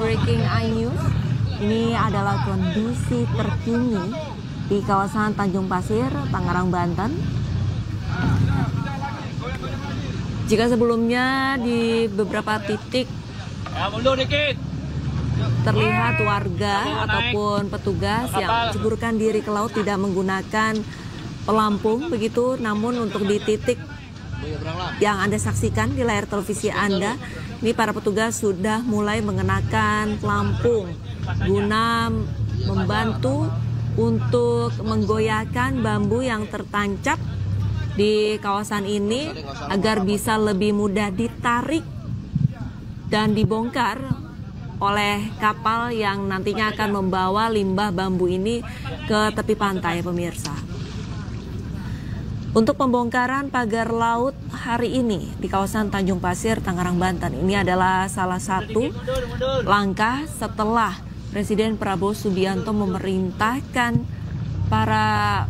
Breaking iNews. Ini adalah kondisi terkini di kawasan Tanjung Pasir, Tangerang, Banten. Jika sebelumnya di beberapa titik terlihat warga ataupun petugas yang menceburkan diri ke laut tidak menggunakan pelampung begitu, namun untuk di titik yang Anda saksikan di layar televisi Anda, ini para petugas sudah mulai mengenakan pelampung guna membantu untuk menggoyahkan bambu yang tertancap di kawasan ini agar bisa lebih mudah ditarik dan dibongkar oleh kapal yang nantinya akan membawa limbah bambu ini ke tepi pantai, pemirsa. Untuk pembongkaran pagar laut hari ini di kawasan Tanjung Pasir, Tangerang, Banten, ini adalah salah satu langkah setelah Presiden Prabowo Subianto memerintahkan para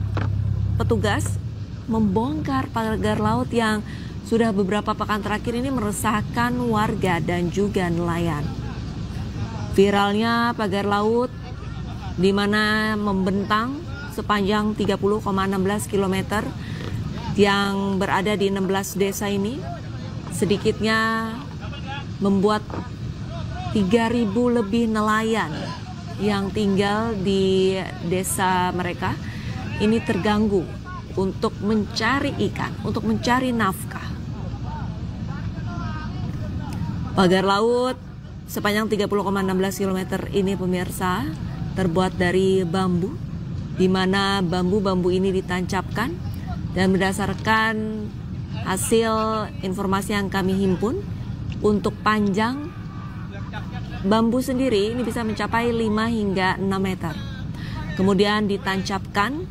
petugas membongkar pagar laut yang sudah beberapa pekan terakhir ini meresahkan warga dan juga nelayan. Viralnya pagar laut di mana membentang sepanjang 30,16 km yang berada di 16 desa ini sedikitnya membuat 3.000 lebih nelayan yang tinggal di desa mereka ini terganggu untuk mencari ikan, untuk mencari nafkah. Pagar laut sepanjang 30,16 km ini, pemirsa, terbuat dari bambu, di mana bambu-bambu ini ditancapkan. Dan berdasarkan hasil informasi yang kami himpun, untuk panjang bambu sendiri ini bisa mencapai 5 hingga 6 meter. Kemudian ditancapkan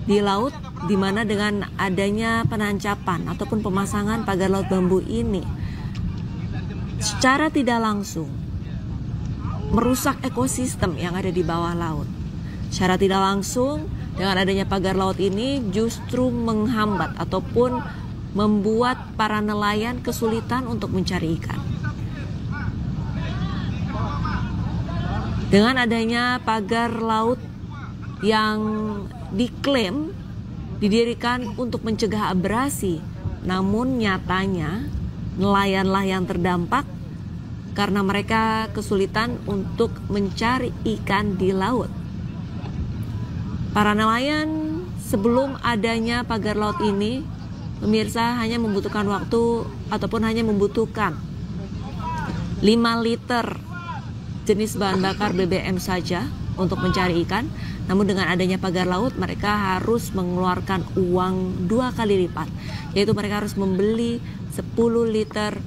di laut, di mana dengan adanya penancapan ataupun pemasangan pagar laut bambu ini secara tidak langsung merusak ekosistem yang ada di bawah laut. Secara tidak langsung dengan adanya pagar laut ini justru menghambat ataupun membuat para nelayan kesulitan untuk mencari ikan. Dengan adanya pagar laut yang diklaim didirikan untuk mencegah abrasi, namun nyatanya nelayanlah yang terdampak karena mereka kesulitan untuk mencari ikan di laut. Para nelayan sebelum adanya pagar laut ini, pemirsa, hanya membutuhkan waktu ataupun hanya membutuhkan 5 liter jenis bahan bakar BBM saja untuk mencari ikan. Namun dengan adanya pagar laut, mereka harus mengeluarkan uang 2 kali lipat, yaitu mereka harus membeli 10 liter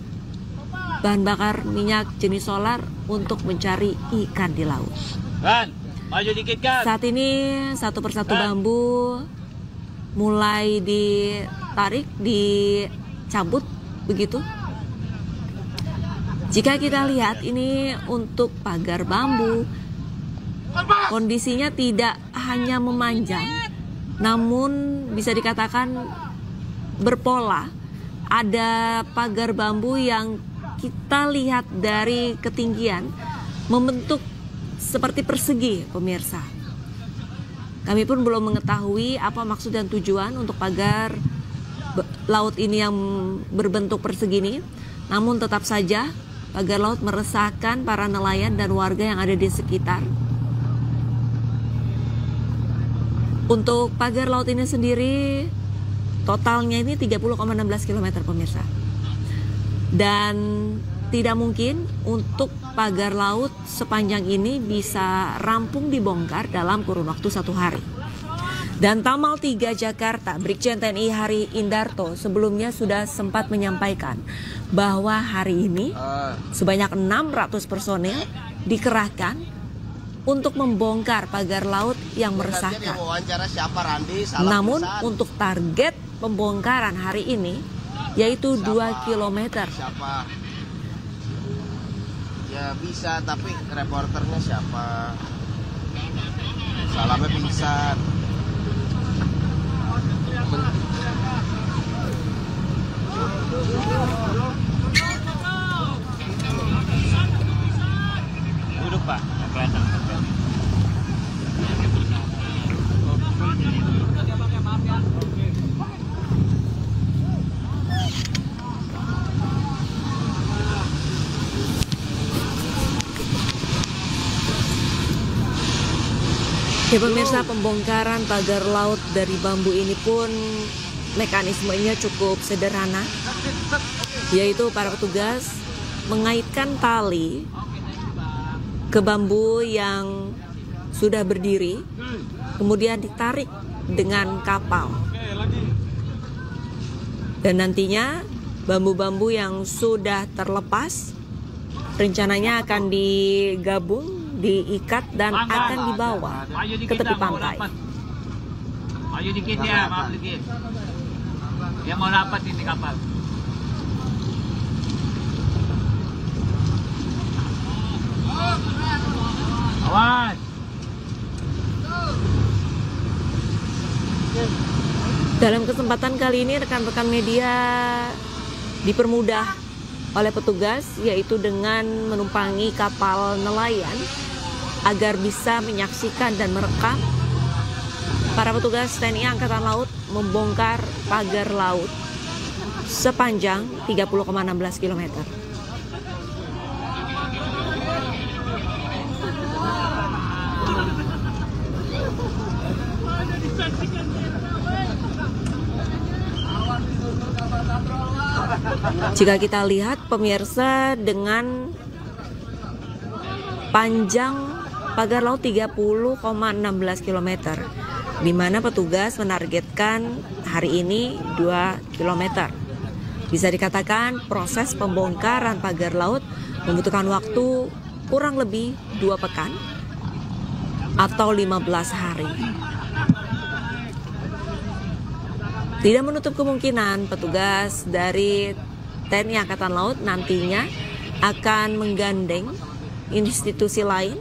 bahan bakar minyak jenis solar untuk mencari ikan di laut. Maju dikit kan. Saat ini satu persatu bambu mulai ditarik, dicabut begitu. Jika kita lihat ini untuk pagar bambu, kondisinya tidak hanya memanjang, namun bisa dikatakan berpola. Ada pagar bambu yang kita lihat dari ketinggian membentuk seperti persegi, pemirsa. Kami pun belum mengetahui apa maksud dan tujuan untuk pagar laut ini yang berbentuk persegi ini. Namun tetap saja pagar laut meresahkan para nelayan dan warga yang ada di sekitar. Untuk pagar laut ini sendiri totalnya ini 30,16 km, pemirsa. Dan tidak mungkin untuk pagar laut sepanjang ini bisa rampung dibongkar dalam kurun waktu 1 hari. Dan Tamal 3 Jakarta, Brigjen TNI Hari Indarto sebelumnya sudah sempat menyampaikan bahwa hari ini sebanyak 600 personel dikerahkan untuk membongkar pagar laut yang meresahkan. Namun untuk target pembongkaran hari ini yaitu 2 km. Ya bisa, tapi reporternya siapa? Salamnya pingsan. Ya pemirsa, pembongkaran pagar laut dari bambu ini pun mekanismenya cukup sederhana, yaitu para petugas mengaitkan tali ke bambu yang sudah berdiri, kemudian ditarik dengan kapal. Dan nantinya bambu-bambu yang sudah terlepas rencananya akan digabung, diikat dan akan dibawa ke tepi pantai. Maju dikit ya, maaf dikit. Dia mau rapat ini kapal. Awas. Dalam kesempatan kali ini rekan-rekan media dipermudah oleh petugas, yaitu dengan menumpangi kapal nelayan agar bisa menyaksikan dan merekam para petugas TNI Angkatan Laut membongkar pagar laut sepanjang 30,16 km. Jika kita lihat pemirsa, dengan panjang pagar laut 30,16 km, di mana petugas menargetkan hari ini 2 km. Bisa dikatakan proses pembongkaran pagar laut membutuhkan waktu kurang lebih 2 pekan atau 15 hari. Tidak menutup kemungkinan petugas dari TNI Angkatan Laut nantinya akan menggandeng institusi lain,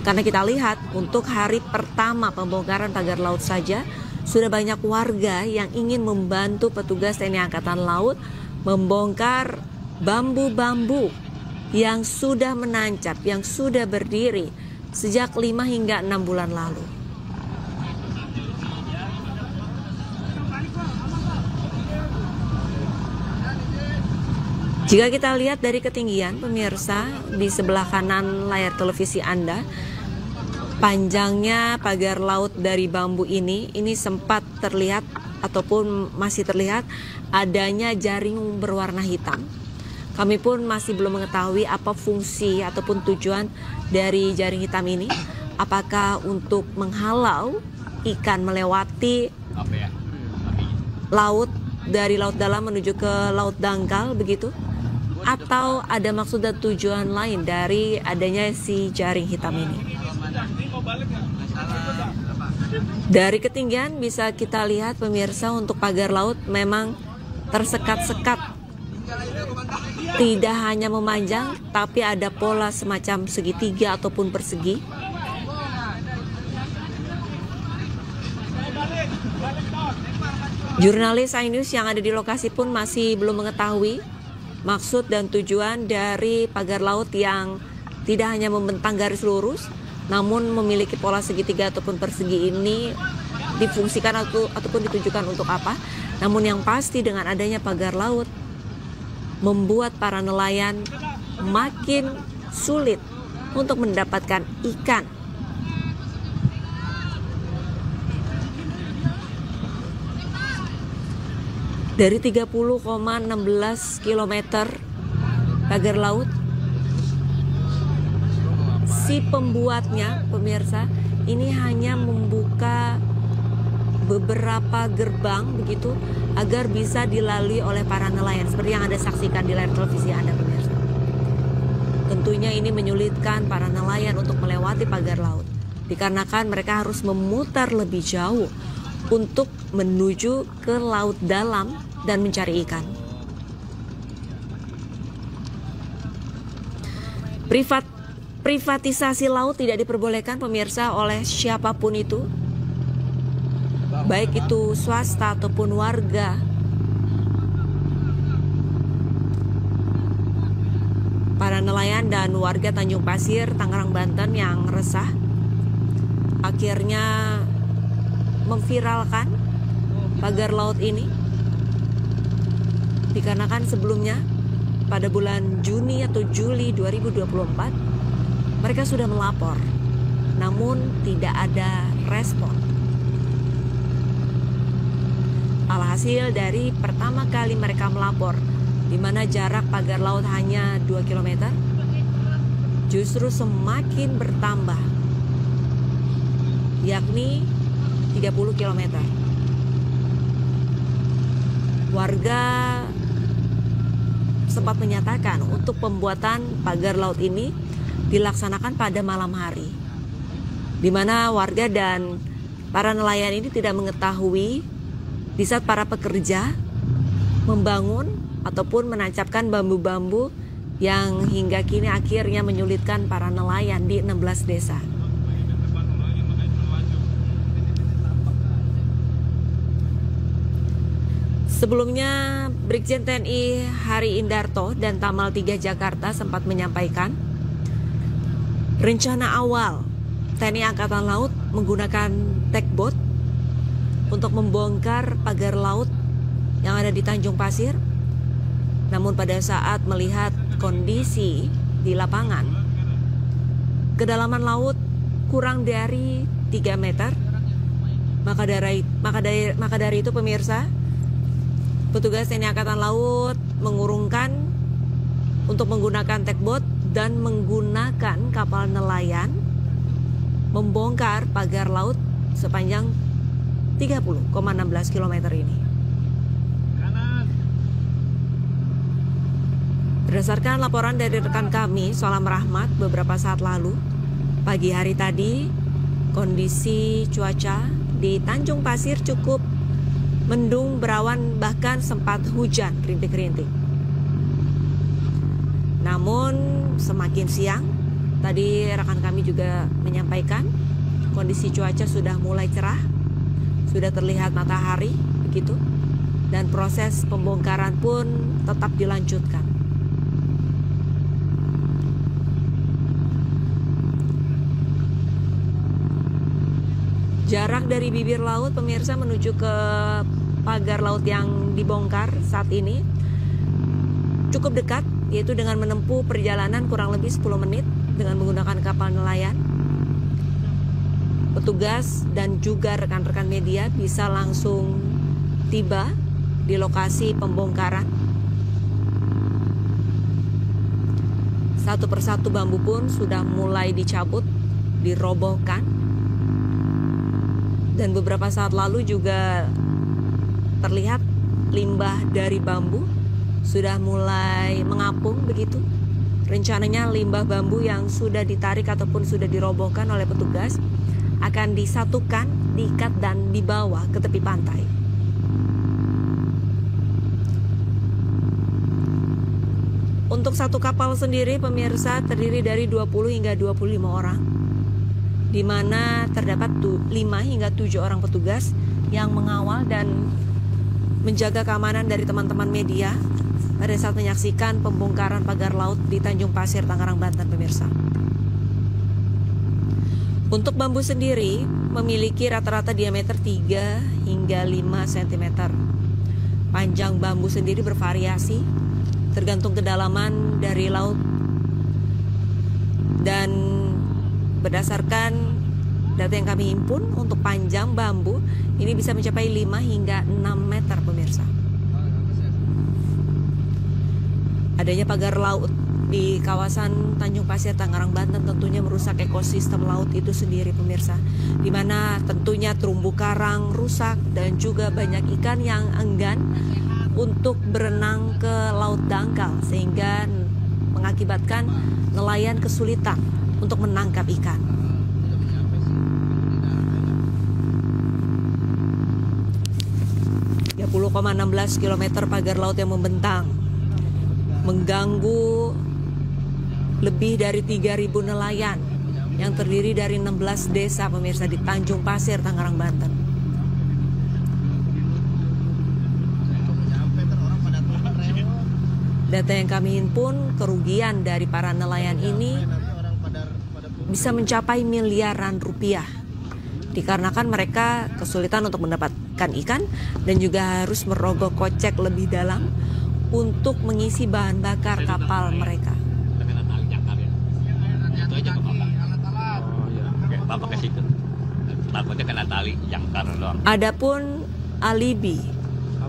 karena kita lihat untuk hari pertama pembongkaran pagar laut saja sudah banyak warga yang ingin membantu petugas TNI Angkatan Laut membongkar bambu-bambu yang sudah menancap, yang sudah berdiri sejak 5 hingga 6 bulan lalu. Jika kita lihat dari ketinggian pemirsa, di sebelah kanan layar televisi Anda, panjangnya pagar laut dari bambu ini sempat terlihat ataupun masih terlihat adanya jaring berwarna hitam. Kami pun masih belum mengetahui apa fungsi ataupun tujuan dari jaring hitam ini. Apakah untuk menghalau ikan melewati laut dari laut dalam menuju ke laut dangkal begitu? Atau ada maksud dan tujuan lain dari adanya si jaring hitam ini? Dari ketinggian bisa kita lihat pemirsa, untuk pagar laut memang tersekat-sekat. Tidak hanya memanjang, tapi ada pola semacam segitiga ataupun persegi. Jurnalis iNews yang ada di lokasi pun masih belum mengetahui maksud dan tujuan dari pagar laut yang tidak hanya membentang garis lurus, namun memiliki pola segitiga ataupun persegi ini difungsikan ataupun ditujukan untuk apa. Namun yang pasti dengan adanya pagar laut membuat para nelayan makin sulit untuk mendapatkan ikan. Dari 30,16 km pagar laut, si pembuatnya pemirsa ini hanya membuka beberapa gerbang begitu agar bisa dilalui oleh para nelayan, seperti yang Anda saksikan di layar televisi Anda pemirsa. Tentunya ini menyulitkan para nelayan untuk melewati pagar laut, dikarenakan mereka harus memutar lebih jauh untuk menuju ke laut dalam dan mencari ikan. Privatisasi laut tidak diperbolehkan pemirsa oleh siapapun itu, baik itu swasta ataupun warga. Para nelayan dan warga Tanjung Pasir, Tangerang, Banten yang resah akhirnya memviralkan pagar laut ini, dikarenakan sebelumnya pada bulan Juni atau Juli 2024 mereka sudah melapor namun tidak ada respon. Alhasil dari pertama kali mereka melapor, di mana jarak pagar laut hanya 2 km, justru semakin bertambah, yakni 30 km. Warga sempat menyatakan untuk pembuatan pagar laut ini dilaksanakan pada malam hari, di mana warga dan para nelayan ini tidak mengetahui di saat para pekerja membangun ataupun menancapkan bambu-bambu yang hingga kini akhirnya menyulitkan para nelayan di 16 desa. Sebelumnya, Brigjen TNI Hari Indarto dan Tamal 3 Jakarta sempat menyampaikan rencana awal TNI Angkatan Laut menggunakan tugboat untuk membongkar pagar laut yang ada di Tanjung Pasir. Namun pada saat melihat kondisi di lapangan, kedalaman laut kurang dari 3 meter, maka dari itu pemirsa, petugas TNI Angkatan Laut mengurungkan untuk menggunakan tugboat dan menggunakan kapal nelayan membongkar pagar laut sepanjang 30,16 km ini. Berdasarkan laporan dari rekan kami, Solam Rahmat, beberapa saat lalu, pagi hari tadi, kondisi cuaca di Tanjung Pasir cukup mendung, berawan, bahkan sempat hujan rintik-rintik. Namun semakin siang, tadi rekan kami juga menyampaikan kondisi cuaca sudah mulai cerah, sudah terlihat matahari begitu, dan proses pembongkaran pun tetap dilanjutkan. Jarak dari bibir laut pemirsa menuju ke pagar laut yang dibongkar saat ini cukup dekat, yaitu dengan menempuh perjalanan kurang lebih 10 menit dengan menggunakan kapal nelayan. Petugas dan juga rekan-rekan media bisa langsung tiba di lokasi pembongkaran. Satu persatu bambu pun sudah mulai dicabut, dirobohkan. Dan beberapa saat lalu juga terlihat limbah dari bambu sudah mulai mengapung begitu. Rencananya limbah bambu yang sudah ditarik ataupun sudah dirobohkan oleh petugas akan disatukan, diikat dan dibawa ke tepi pantai. Untuk satu kapal sendiri pemirsa terdiri dari 20 hingga 25 orang, di mana terdapat 5 hingga 7 orang petugas yang mengawal dan menjaga keamanan dari teman-teman media pada saat menyaksikan pembongkaran pagar laut di Tanjung Pasir, Tangerang, Banten pemirsa. Untuk bambu sendiri memiliki rata-rata diameter 3 hingga 5 cm. Panjang bambu sendiri bervariasi tergantung kedalaman dari laut, dan berdasarkan data yang kami himpun untuk panjang bambu ini bisa mencapai 5 hingga 6 meter pemirsa. Adanya pagar laut di kawasan Tanjung Pasir, Tangerang, Banten tentunya merusak ekosistem laut itu sendiri pemirsa, di mana tentunya terumbu karang rusak dan juga banyak ikan yang enggan untuk berenang ke laut dangkal, sehingga mengakibatkan nelayan kesulitan untuk menangkap ikan. (30,16 km) pagar laut yang membentang mengganggu lebih dari 3.000 nelayan yang terdiri dari 16 desa pemirsa di Tanjung Pasir, Tangerang, Banten. Data yang kami himpun, kerugian dari para nelayan ini bisa mencapai miliaran rupiah, dikarenakan mereka kesulitan untuk mendapatkan ikan dan juga harus merogoh kocek lebih dalam untuk mengisi bahan bakar kapal mereka. apa ke situ. Takutnya kena tali jangkar doang. Adapun alibi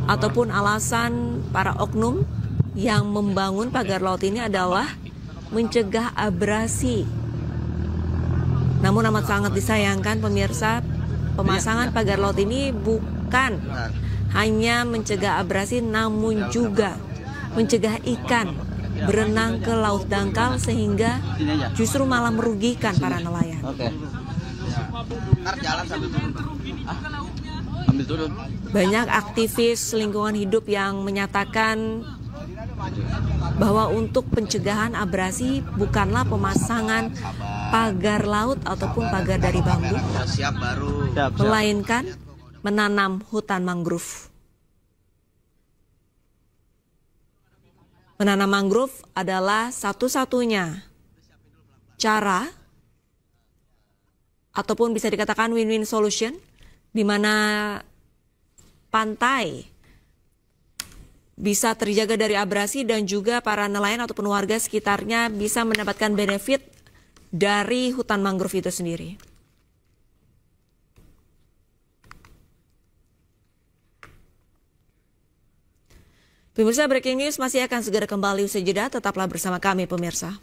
ataupun alasan para oknum yang membangun pagar laut ini adalah mencegah abrasi. Namun amat sangat disayangkan pemirsa, pemasangan pagar laut ini bukan hanya mencegah abrasi, namun juga mencegah ikan berenang ke laut dangkal sehingga justru malah merugikan para nelayan. Oke. Ntar jalan sambil turun. Ambil turun. Banyak aktivis lingkungan hidup yang menyatakan bahwa untuk pencegahan abrasi bukanlah pemasangan pagar laut ataupun pagar dari bambu, Siap baru. melainkan menanam hutan mangrove. Menanam mangrove adalah satu-satunya cara ataupun bisa dikatakan win-win solution di mana pantai bisa terjaga dari abrasi dan juga para nelayan ataupun warga sekitarnya bisa mendapatkan benefit dari hutan mangrove itu sendiri. Pemirsa, breaking news masih akan segera kembali usai jeda, tetaplah bersama kami pemirsa.